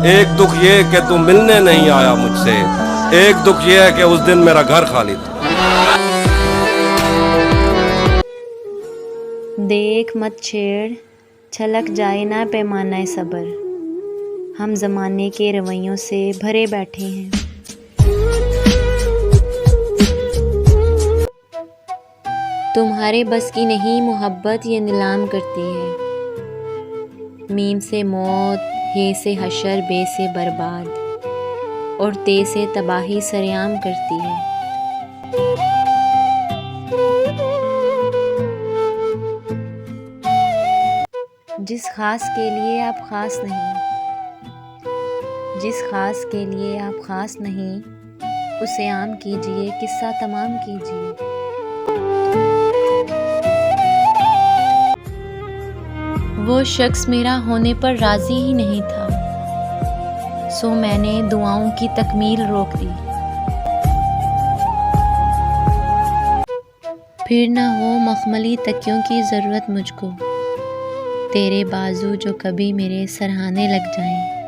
एक दुख ये कि तू मिलने नहीं आया मुझसे, एक दुख ये है कि उस दिन मेरा घर खाली था। देख मत छेड़, छलक जाए ना पैमाना सबर, हम ज़माने के रवैयों से भरे बैठे हैं। तुम्हारे बस की नहीं मोहब्बत ये नीलाम करती है। मीम से मौत, हे से हशर, बे से बर्बाद और ते से तबाही सरेआम करती है। जिस खास के लिए आप खास नहीं, जिस खास के लिए आप खास नहीं, उसे आम कीजिए, किस्सा तमाम कीजिए। वो शख्स मेरा होने पर राज़ी ही नहीं था, सो मैंने दुआओं की तकमील रोक दी। फिर न हो मखमली तकियों की ज़रूरत मुझको, तेरे बाजू जो कभी मेरे सरहाने लग जाएं।